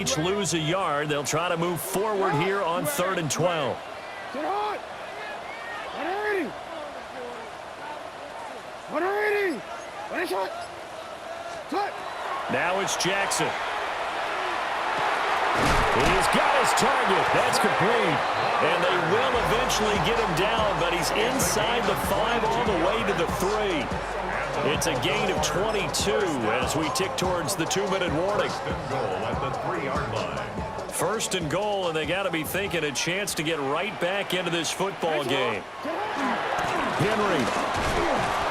Each lose a yard. They'll try to move forward here on 3rd and 12. Get on! 180! 180! What is it? Cut! Now it's Jackson. He's got his target. That's complete. And they will eventually get him down, but he's inside the 5 all the way to the 3. It's a gain of 22 as we tick towards the 2-minute warning. First and goal, and they got to be thinking a chance to get right back into this football game. Henry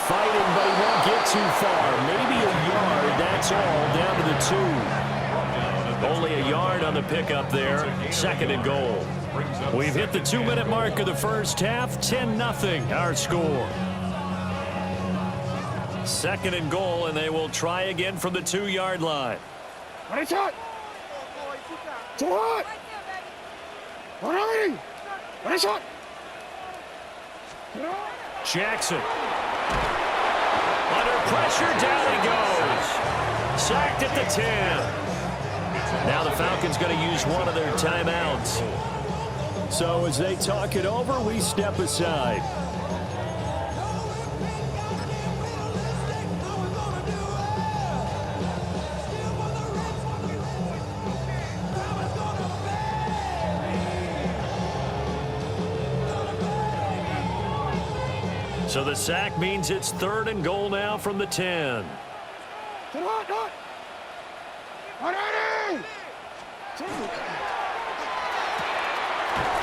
fighting, but he won't get too far. Maybe a yard, that's all, down to the 2. Only a yard on the pickup there. 2nd and goal. We've hit the 2-minute mark of the first half. 10-0 our score. 2nd and goal, and they will try again from the 2-yard line. What is it? To what? 180! What is it? Jackson. Under pressure, down he goes. Sacked at the 10. Now the Falcons going to use one of their timeouts. So as they talk it over, we step aside. So the sack means it's 3rd and goal now from the 10.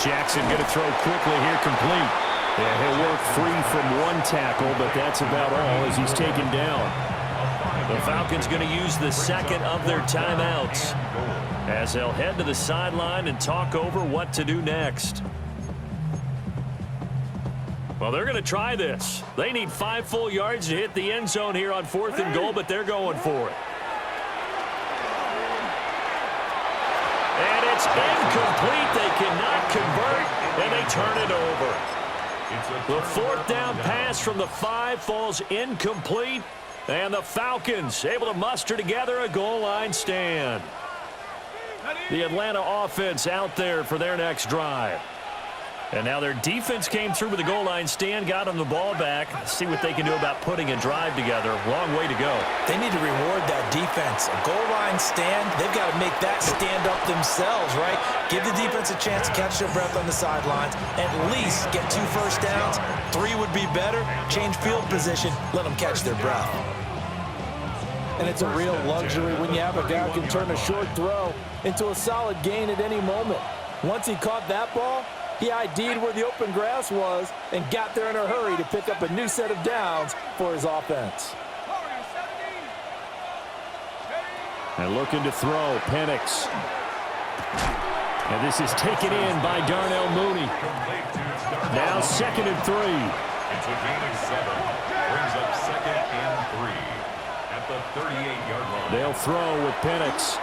Jackson going to throw quickly here, complete. Yeah, he'll work free from one tackle, but that's about all as he's taken down. The Falcons going to use the 2nd of their timeouts as they'll head to the sideline and talk over what to do next. Well, they're going to try this. They need 5 full yards to hit the end zone here on 4th and goal, but they're going for it. And it's incomplete. They cannot convert, and they turn it over. The 4th down pass from the 5 falls incomplete, and the Falcons able to muster together a goal line stand. The Atlanta offense out there for their next drive. And now their defense came through with the goal line stand, got them the ball back. Let's see what they can do about putting a drive together. Long way to go. They need to reward that defense. A goal line stand, they've got to make that stand up themselves, right? Give the defense a chance to catch their breath on the sidelines. At least get 2 first downs. 3 would be better. Change field position. Let them catch their breath. And it's a real luxury when you have a guy who can turn a short throw into a solid gain at any moment. Once he caught that ball, he ID'd where the open grass was and got there in a hurry to pick up a new set of downs for his offense. And looking to throw, Penix. And this is taken in by Darnell Mooney. Now 2nd and 3. It's a gain of 7. Brings up 2nd and 3 at the 38-yard line. They'll throw with Penix.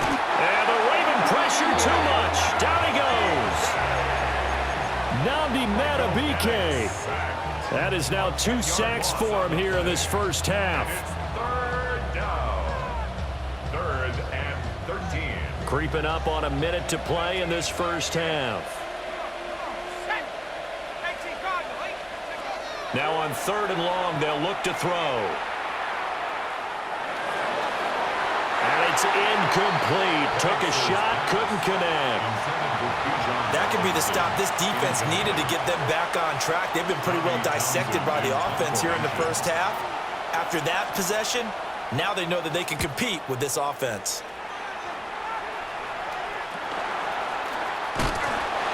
And the Raven pressure too much. Down he goes. Nnamdi Madubuike. That is now 2 sacks for him here in this first half. 3rd down. 3rd and 13. Creeping up on a minute to play in this first half. Now on 3rd and long, they'll look to throw. It's incomplete. Took a shot, couldn't connect. That could be the stop this defense needed to get them back on track. They've been pretty well dissected by the offense here in the first half. After that possession, now they know that they can compete with this offense.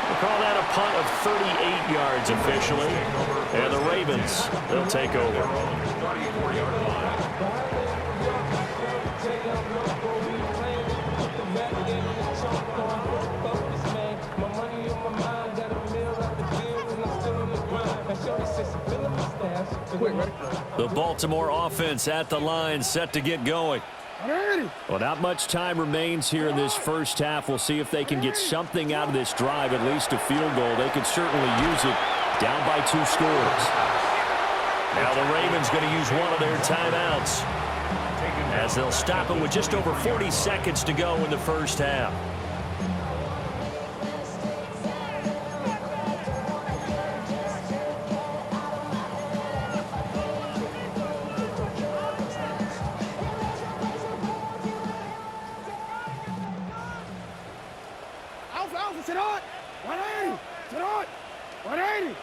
We'll call that a punt of 38 yards officially. And the Ravens, they'll take over. The Baltimore offense at the line, set to get going. Well, not much time remains here in this first half. We'll see if they can get something out of this drive, at least a field goal. They could certainly use it, down by 2 scores. Now the Ravens going to use one of their timeouts as they'll stop it with just over 40 seconds to go in the first half. Alpha, sit on! 180! Sit on! 180!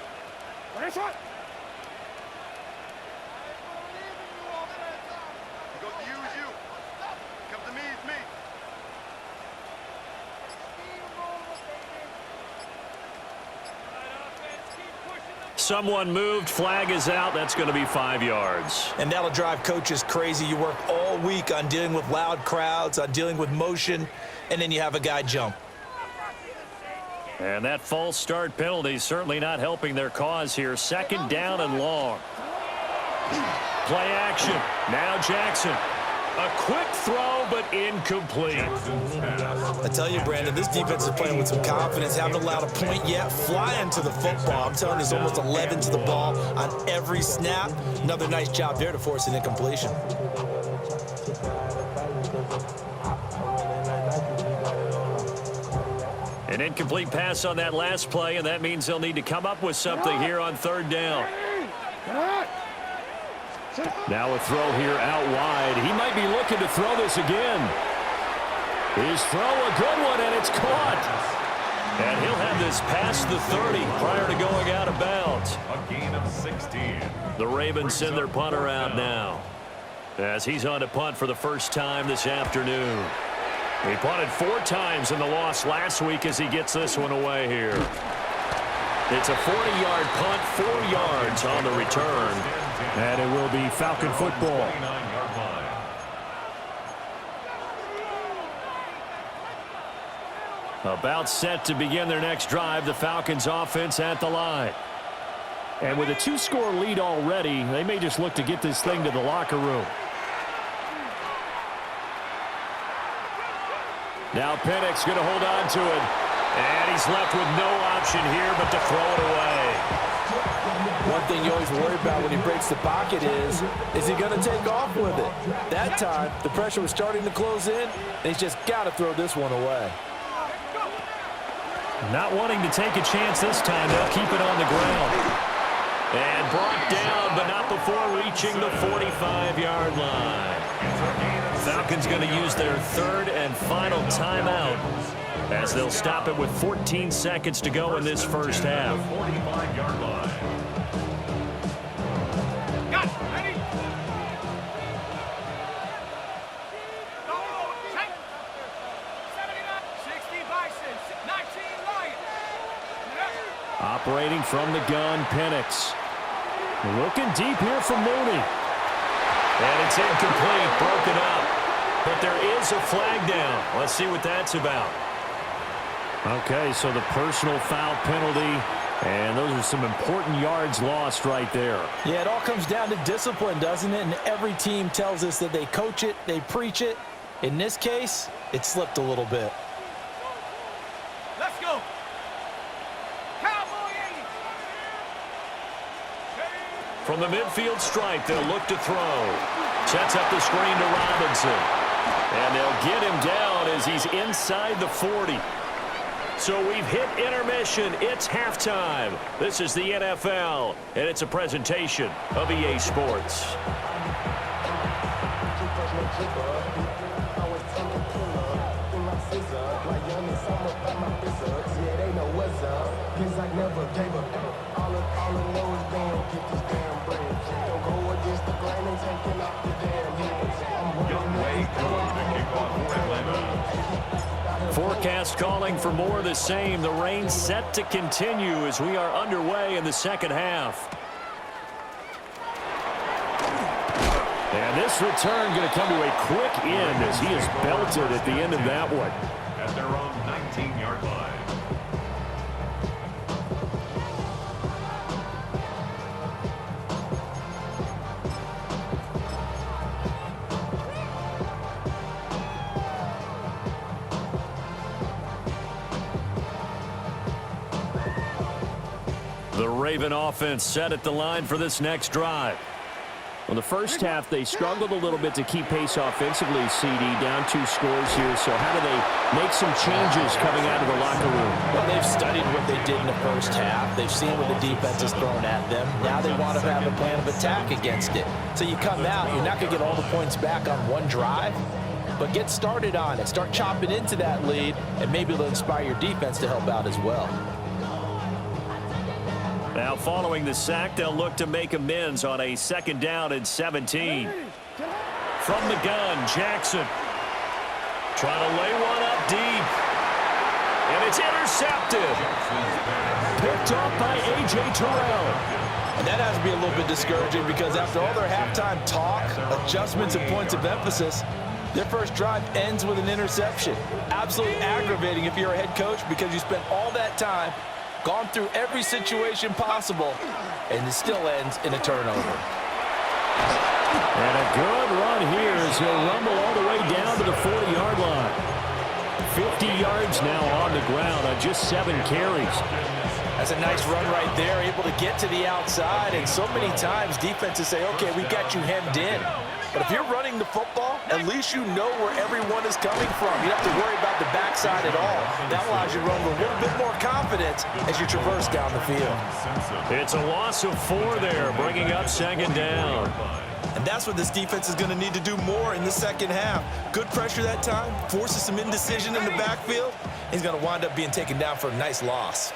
What is shot? Someone moved. Flag is out. That's going to be 5 yards. And that'll drive coaches crazy. You work all week on dealing with loud crowds, on dealing with motion, and then you have a guy jump. And that false start penalty certainly not helping their cause here. Second down and long. Play action. Now Jackson. A quick throw, but incomplete. I tell you, Brandon, this defense is playing with some confidence. Haven't allowed a point yet. Flying to the football. I'm telling you, there's almost 11 to the ball on every snap. Another nice job there to force an incompletion. An incomplete pass on that last play, and that means they'll need to come up with something here on third down. Now a throw here out wide. He might be looking to throw this again. His throw, a good one, and it's caught. And he'll have this past the 30 prior to going out of bounds. A gain of 16. The Ravens send their punter out now, as he's on to punt for the first time this afternoon. He punted 4 times in the loss last week as he gets this one away here. It's a 40-yard punt, 4 yards on the return. And it will be Falcon football. About set to begin their next drive, the Falcons offense at the line. And with a 2-score lead already, they may just look to get this thing to the locker room. Now Penix going to hold on to it. And he's left with no option here but to throw it away. One thing you always worry about when he breaks the pocket is he going to take off with it? That time, the pressure was starting to close in, and he's just got to throw this one away. Not wanting to take a chance this time, they'll keep it on the ground. And brought down, but not before reaching the 45-yard line. Falcons going to use their third and final timeout, as they'll stop it with 14 seconds to go in this first half. 45-yard line. Got it. Ready? Go. Check. 79. 60 Bison. 19 Lion. Operating from the gun, Penix. Looking deep here from Mooney. And it's incomplete, broken up. But there is a flag down. Let's see what that's about. Okay, so the personal foul penalty, and those are some important yards lost right there. Yeah, it all comes down to discipline, doesn't it? And every team tells us that they coach it, they preach it. In this case, it slipped a little bit. Let's go. Cowboy 80. From the midfield stripe, they'll look to throw. Sets up the screen to Robinson. And they'll get him down as he's inside the 40. So we've hit intermission. It's halftime. This is the NFL, and it's a presentation of EA Sports. Forecast calling for more of the same. The rain set to continue as we are underway in the second half. And this return going to come to a quick end as he is belted at the end of that one. At their own 19-yard line. The Raven offense set at the line for this next drive. Well, the first half, they struggled a little bit to keep pace offensively, CD, down 2 scores here. So how do they make some changes coming out of the locker room? Well, they've studied what they did in the first half. They've seen what the defense has thrown at them. Now they want to have a plan of attack against it. So you come out, you're not going to get all the points back on one drive, but get started on it. Start chopping into that lead, and maybe it'll inspire your defense to help out as well. Now, following the sack, they'll look to make amends on a 2nd down and 17. From the gun, Jackson. Trying to lay one up deep. And it's intercepted. Picked up by A.J. Terrell. And that has to be a little bit discouraging because after all their halftime talk, adjustments, and points of emphasis, their first drive ends with an interception. Absolutely aggravating if you're a head coach because you spent all that time, gone through every situation possible, and it still ends in a turnover. And a good run here as he'll rumble all the way down to the 40-yard line. 50 yards now on the ground on just 7 carries. That's a nice run right there, able to get to the outside, and so many times defenses say, okay, we got you hemmed in. But if you're running the football, at least you know where everyone is coming from. You don't have to worry about the backside at all. That allows you to run with a little bit more confidence as you traverse down the field. It's a loss of 4 there, bringing up 2nd down. And that's what this defense is going to need to do more in the second half. Good pressure that time, forces some indecision in the backfield. He's going to wind up being taken down for a nice loss.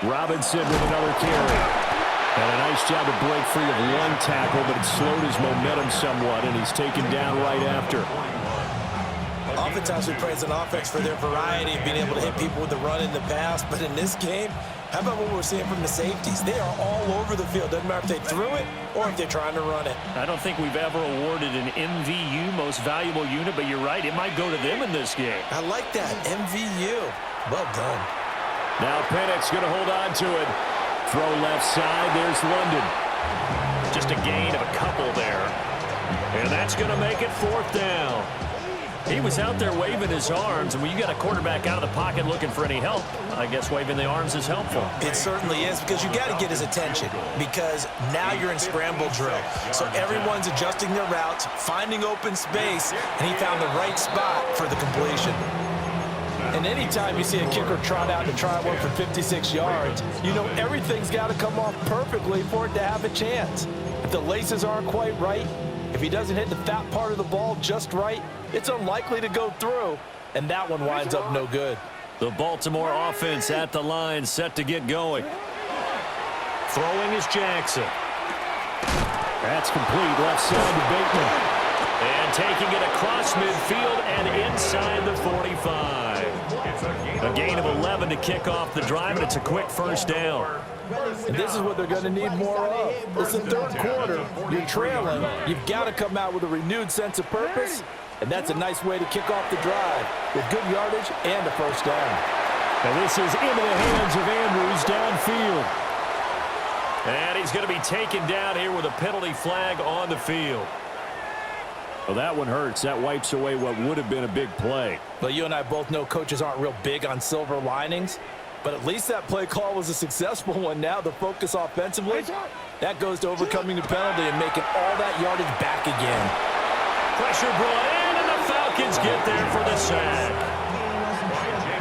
Robinson with another carry. And a nice job to break free of 1 tackle, but it slowed his momentum somewhat, and he's taken down right after. Oftentimes we praise an offense for their variety of being able to hit people with the run in the pass, but in this game, how about what we're seeing from the safeties? They are all over the field. Doesn't matter if they threw it or if they're trying to run it. I don't think we've ever awarded an MVU, most valuable unit, but you're right, it might go to them in this game. I like that, MVU. Well done. Now Pennick's going to hold on to it. Throw left side, there's London. Just a gain of a couple there. And that's going to make it 4th down. He was out there waving his arms, and when you got a quarterback out of the pocket looking for any help, I guess waving the arms is helpful. It certainly is, because you got to get his attention, because now you're in scramble drill. So everyone's adjusting their routes, finding open space, and he found the right spot for the completion. And anytime you see a kicker trot out to try one for 56 yards, you know everything's got to come off perfectly for it to have a chance. If the laces aren't quite right, if he doesn't hit the fat part of the ball just right, it's unlikely to go through, and that one winds up no good. The Baltimore offense at the line, set to get going. Throwing is Jackson. That's complete, left side to Bateman. And taking it across midfield and inside the 45. A gain of 11 to kick off the drive, and it's a quick 1st down. And this is what they're going to need more of. It's the 3rd quarter. You're trailing. You've got to come out with a renewed sense of purpose, and that's a nice way to kick off the drive with good yardage and a 1st down. And this is into the hands of Andrews downfield. And he's going to be taken down here with a penalty flag on the field. Well, that one hurts. That wipes away what would have been a big play. Well, you and I both know coaches aren't real big on silver linings, but at least that play call was a successful one. Now the focus offensively, that goes to overcoming the penalty and making all that yardage back again. Pressure brought in, and the Falcons get there for the sack.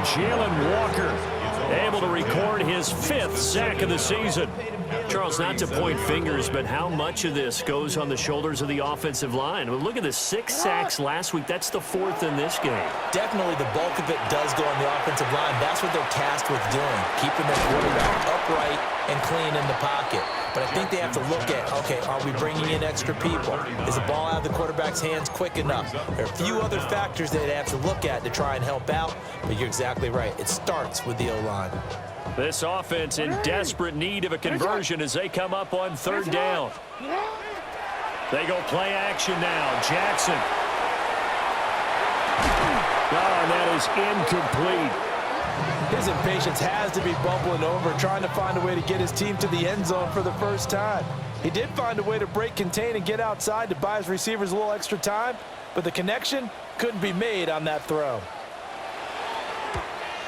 Jalen Walker able to record his 5th sack of the season. Charles, not to point fingers, but how much of this goes on the shoulders of the offensive line? Well, look at the 6 sacks last week. That's the 4th in this game. Definitely the bulk of it does go on the offensive line. That's what they're tasked with doing, keeping their quarterback upright and clean in the pocket. But I think they have to look at, okay, are we bringing in extra people? Is the ball out of the quarterback's hands quick enough? There are a few other factors that they have to look at to try and help out, but you're exactly right. It starts with the O-line. This offense in desperate need of a conversion as they come up on 3rd down. They go play action now. Jackson. Oh, and that is incomplete. His impatience has to be bubbling over, trying to find a way to get his team to the end zone for the first time. He did find a way to break, contain, and get outside to buy his receivers a little extra time, but the connection couldn't be made on that throw.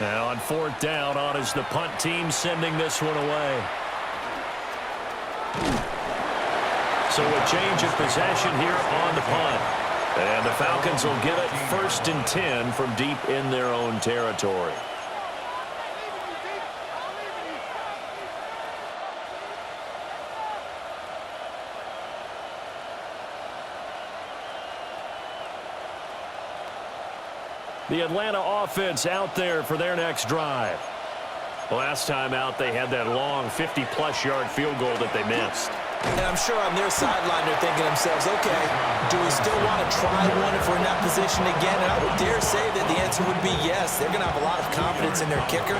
Now on 4th down, on is the punt team sending this one away. So a change of possession here on the punt. And the Falcons will get it 1st and 10 from deep in their own territory. The Atlanta offense out there for their next drive. Last time out, they had that long 50-plus yard field goal that they missed. And I'm sure on their sideline they're thinking to themselves, okay, do we still want to try one if we're in that position again? And I would dare say that the answer would be yes. They're going to have a lot of confidence in their kicker.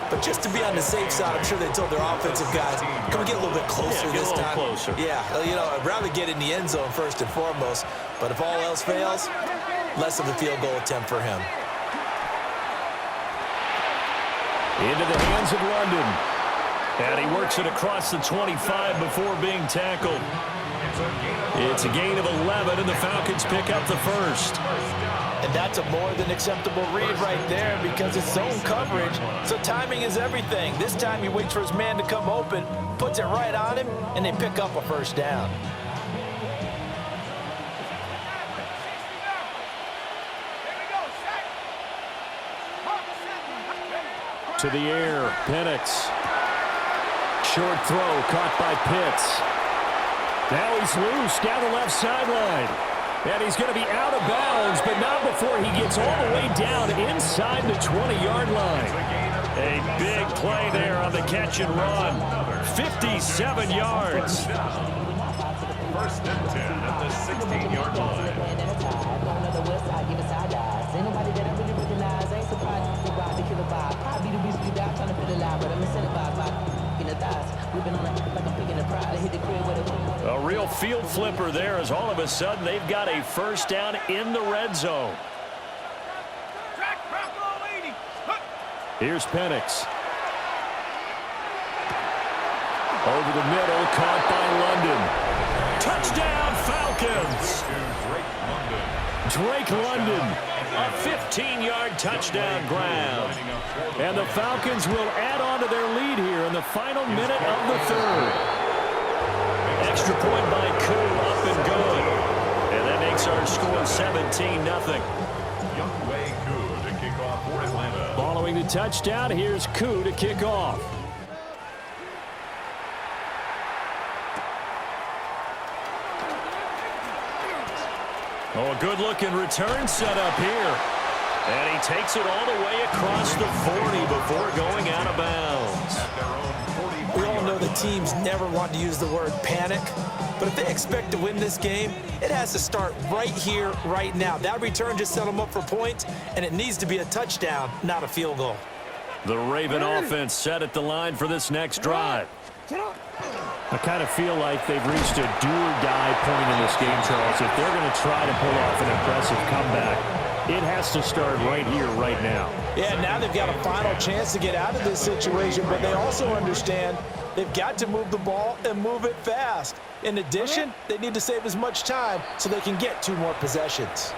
But just to be on the safe side, I'm sure they told their offensive guys, can we get a little bit closer this time? Closer. Yeah, you know, I'd rather get in the end zone first and foremost. But if all else fails, less of a field goal attempt for him. Into the hands of London. And he works it across the 25 before being tackled. It's a gain of 11, and the Falcons pick up the first. And that's a more than acceptable read right there because it's zone coverage, so timing is everything. This time he waits for his man to come open, puts it right on him, and they pick up a first down. To the air, Penix. Short throw caught by Pitts. Now he's loose down the left sideline. And he's going to be out of bounds, but not before he gets all the way down inside the 20-yard line. A big play there on the catch and run. 57 yards. 1st and 10 at the 16-yard line. A real field flipper there as all of a sudden they've got a first down in the red zone. Here's Penix. Over the middle, caught by London. Touchdown, Falcons! Drake London, a 15-yard touchdown grab. And the Falcons will add on to their lead here in the final minute of the third. Extra point by Koo, up and good. And that makes our score 17-0. Youngway Koo to kick off for Atlanta. Following the touchdown, here's Koo to kick off. Oh, a good-looking return set up here. And he takes it all the way across the 40 before going out of bounds. We all know the teams never want to use the word panic, but if they expect to win this game, it has to start right here, right now. That return just set them up for points, and it needs to be a touchdown, not a field goal. The Raven offense set at the line for this next drive. I kind of feel like they've reached a do-or-die point in this game, Charles. If they're going to try to pull off an impressive comeback, it has to start right here, right now. Yeah, now they've got a final chance to get out of this situation, but they also understand they've got to move the ball and move it fast. In addition, they need to save as much time so they can get 2 more possessions.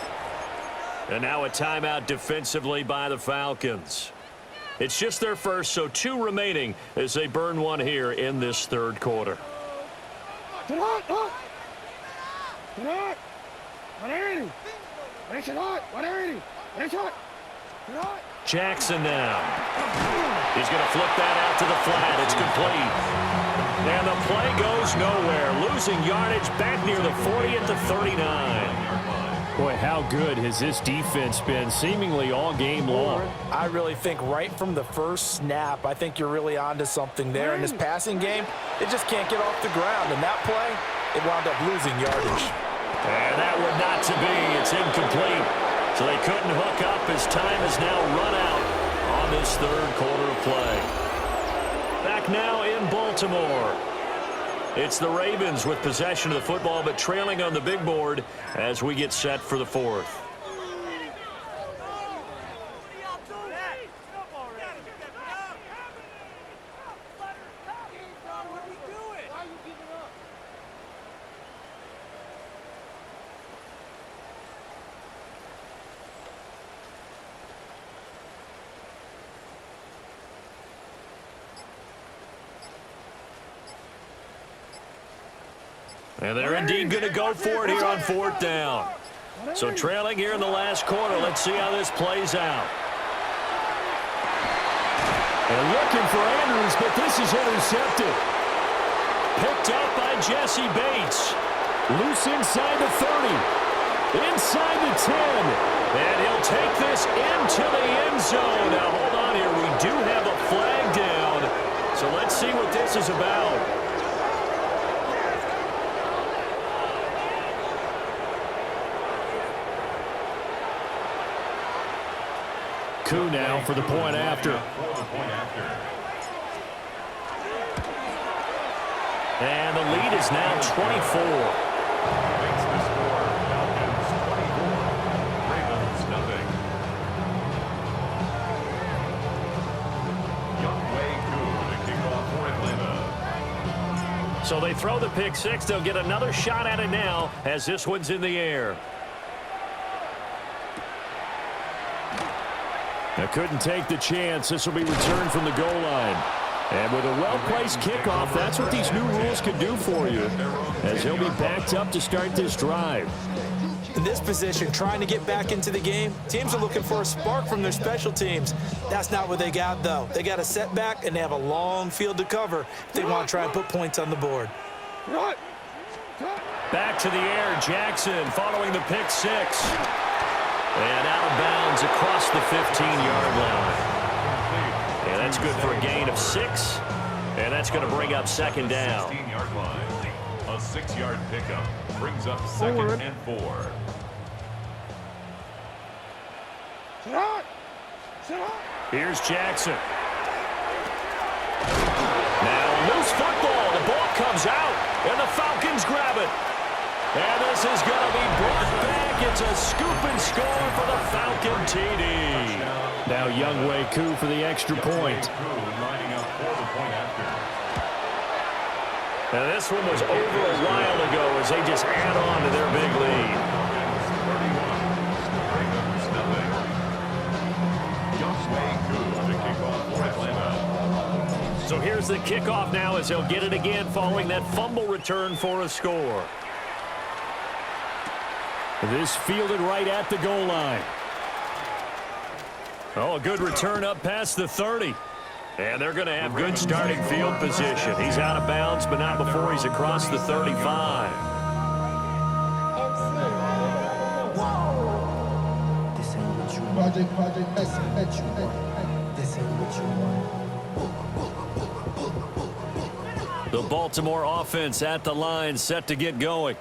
And now a timeout defensively by the Falcons. It's just their first, so 2 remaining as they burn one here in this third quarter. Jackson now. He's going to flip that out to the flat. It's complete. And the play goes nowhere. Losing yardage back near the 40 at the 39. Boy, how good has this defense been seemingly all game long? I really think right from the first snap, I think you're really onto something there. In this passing game, it just can't get off the ground. And that play, it wound up losing yardage. And that would not to be. It's incomplete. So they couldn't hook up as time has now run out on this third quarter of play. Back now in Baltimore. It's the Ravens with possession of the football, but trailing on the big board as we get set for the fourth. And they're indeed going to go for it here on 4th down. So trailing here in the last quarter. Let's see how this plays out. And looking for Andrews, but this is intercepted. Picked up by Jesse Bates. Loose inside the 30. Inside the 10. And he'll take this into the end zone. Now, hold on here. We do have a flag down. So let's see what this is about. Coup now for the point after. And the lead is now 24. Makes the score Falcons 24, Ravens nothing. Youngway Koo to kick off for Atlanta. So they throw the pick six. They'll get another shot at it now as this one's in the air. Now couldn't take the chance. This will be returned from the goal line. And with a well-placed kickoff, that's what these new rules can do for you, as he'll be backed up to start this drive. In this position, trying to get back into the game, teams are looking for a spark from their special teams. That's not what they got, though. They got a setback, and they have a long field to cover if they want to try and put points on the board. Back to the air, Jackson following the pick six. And out of bounds across the 15-yard line. And that's good for a gain of 6. And that's going to bring up 2nd down. 16-yard line. A 6-yard pickup brings up 2nd and 4. Here's Jackson. Now loose football. The ball comes out, and the Falcons grab it. And this is going to be brought back. It's a scoop and score for the Falcon TD. Now Youngway Koo for the extra point. Lining up for the point after. Now this one was over a while ago as they just add on to their big lead. 31, Ravens nothing. Youngway Koo to kick off for Atlanta. So here's the kickoff now as they'll get it again following that fumble return for a score. This fielded right at the goal line. Oh, a good return up past the 30. And they're going to have good starting field position. He's out of bounds, but not before he's across the 35. The Baltimore offense at the line, set to get going.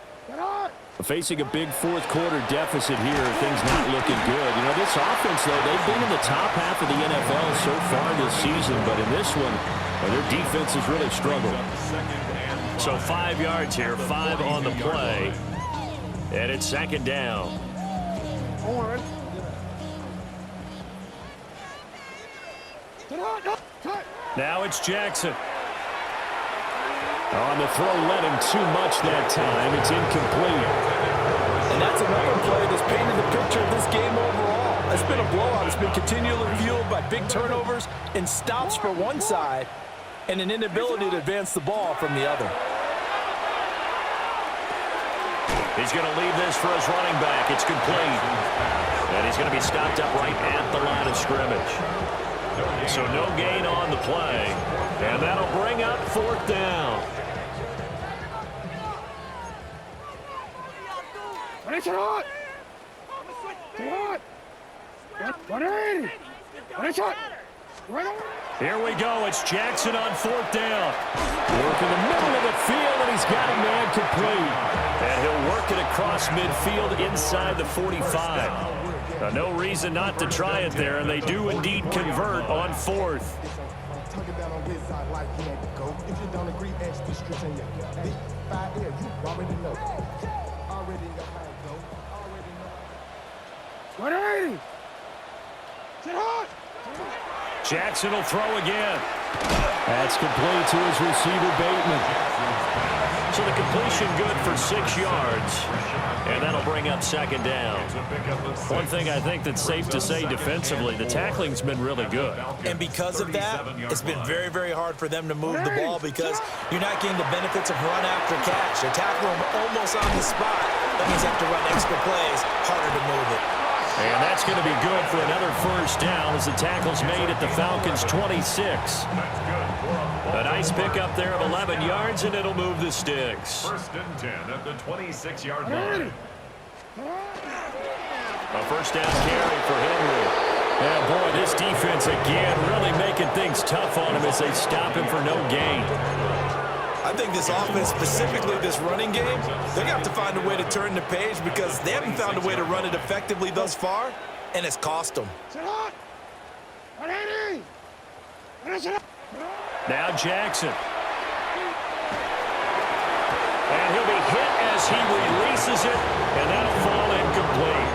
Facing a big fourth quarter deficit here, things not looking good. You know, this offense, though, they've been in the top half of the NFL so far this season, but in this one, their defense has really struggled. So 5 yards here, 5 on the play, and it's 2nd down. Now it's Jackson. On the throw, led him too much that time. It's incomplete. And that's another play that's painted the picture of this game overall. It's been a blowout. It's been continually fueled by big turnovers and stops for one side and an inability to advance the ball from the other. He's going to leave this for his running back. It's complete. And he's going to be stopped up right at the line of scrimmage. So no gain on the play. And that'll bring up 4th down. Here we go. It's Jackson on 4th down. Work in the middle of the field, and he's got a man complete. And he'll work it across midfield inside the 45. No reason not to try it there, and they do indeed convert on 4th. Jackson will throw again. That's complete to his receiver, Bateman. So the completion good for 6 yards. And that'll bring up second down. One thing I think that's safe to say defensively, the tackling's been really good. And because of that, it's been very, very hard for them to move the ball because you're not getting the benefits of run after catch. They're tackling them almost on the spot. That means they have to run extra plays, harder to move it. And that's going to be good for another first down as the tackle's made at the Falcons' 26. A nice pickup there of 11 yards, and it'll move the sticks. First and 10 at the 26-yard line. A first down carry for Henry. And boy, this defense again really making things tough on him as they stop him for no gain. I think this offense, specifically this running game, they're going to have to find a way to turn the page because they haven't found a way to run it effectively thus far, and it's cost them. Now Jackson. And he'll be hit as he releases it, and that'll fall incomplete.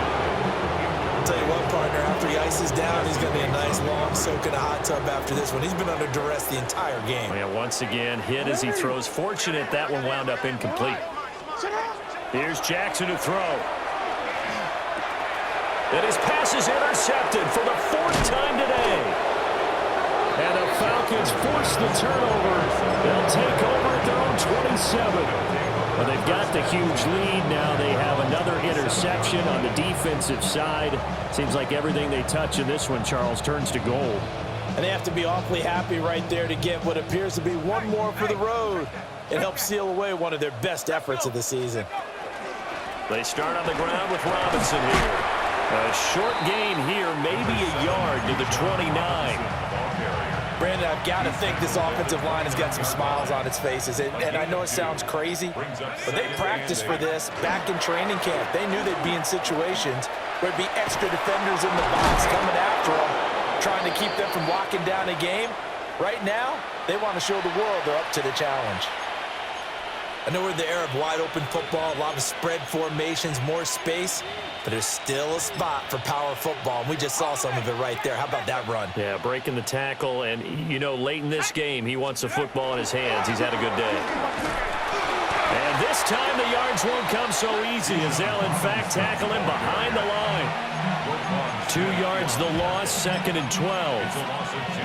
I'll tell you what, partner, after he ices down, he's going to be a nice long soak in a hot tub after this one. He's been under duress the entire game. And once again, hit as he throws. Fortunate that one wound up incomplete. Here's Jackson to throw. And his pass is intercepted for the 4th time today. And the Falcons force the turnover. They'll take over at their own 27. Well, they've got the huge lead now. They have another interception on the defensive side. Seems like everything they touch in this one, Charles, turns to gold. And they have to be awfully happy right there to get what appears to be one more for the road. It helps seal away one of their best efforts of the season. They start on the ground with Robinson here. A short gain here, maybe a yard to the 29. Brandon, I've got to think this offensive line has got some smiles on its faces. And I know it sounds crazy, but they practiced for this back in training camp. They knew they'd be in situations where it'd be extra defenders in the box coming after them, trying to keep them from locking down a game. Right now, they want to show the world they're up to the challenge. I know we're in the era of wide-open football, a lot of spread formations, more space, but there's still a spot for power football, and we just saw some of it right there. How about that run? Yeah, breaking the tackle, and, you know, late in this game, he wants the football in his hands. He's had a good day. And this time the yards won't come so easy as they'll, in fact, tackle him behind the line. 2 yards the loss, 2nd and 12. It's a loss of 2.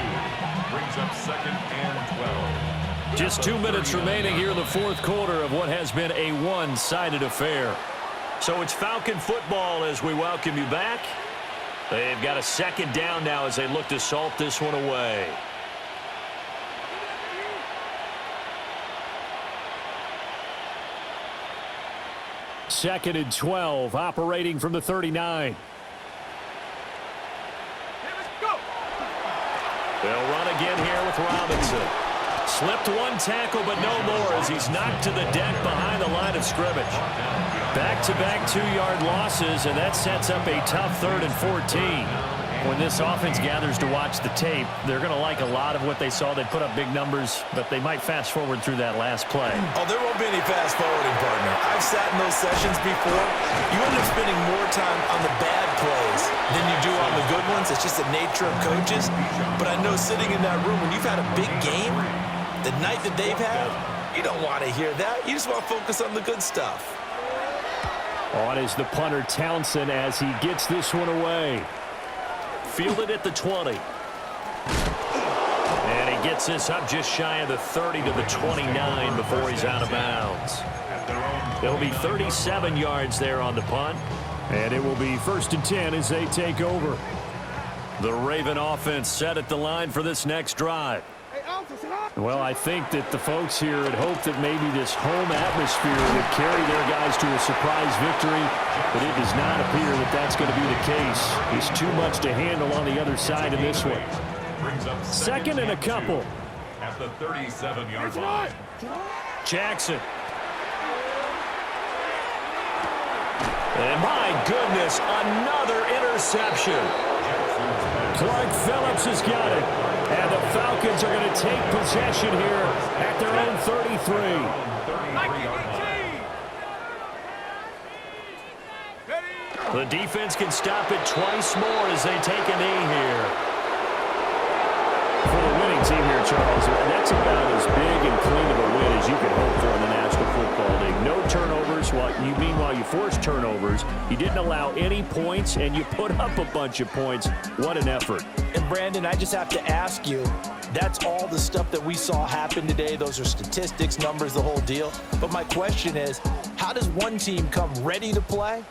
Brings up 2nd and 12. Just 2 minutes remaining here in the 4th quarter of what has been a one-sided affair. So it's Falcon football as we welcome you back. They've got a 2nd down now as they look to salt this one away. Second and 12, operating from the 39. They'll run again here with Robinson. Slipped one tackle, but no more as he's knocked to the deck behind the line of scrimmage. Back-to-back 2-yard losses, and that sets up a tough 3rd and 14. When this offense gathers to watch the tape, they're going to like a lot of what they saw. They put up big numbers, but they might fast-forward through that last play. Oh, there won't be any fast-forwarding, partner. I've sat in those sessions before. You end up spending more time on the bad plays than you do on the good ones. It's just the nature of coaches. But I know sitting in that room, when you've had a big game, the night that they've had, you don't want to hear that. You just want to focus on the good stuff. On is the punter Townsend as he gets this one away. Fielded at the 20. And he gets this up just shy of the 30 to the 29 before he's out of bounds. It'll be 37 yards there on the punt. And it will be 1st and 10 as they take over. The Raven offense set at the line for this next drive. Well, I think that the folks here had hoped that maybe this home atmosphere would carry their guys to a surprise victory, but it does not appear that that's going to be the case. There's too much to handle on the other side of this one. 2nd and a couple. At the 37-yard line. Jackson. And my goodness, another interception. Clark Phillips has got it. And the Falcons are going to take possession here at their own 33. The defense can stop it twice more as they take a knee here. For the winning team here there, Charles. That's about as big and clean of a win as you can hope for in the National Football League. No turnovers. Meanwhile, you forced turnovers. You didn't allow any points, and you put up a bunch of points. What an effort. And, Brandon, I just have to ask you, that's all the stuff that we saw happen today. Those are statistics, numbers, the whole deal. But my question is, how does one team come ready to play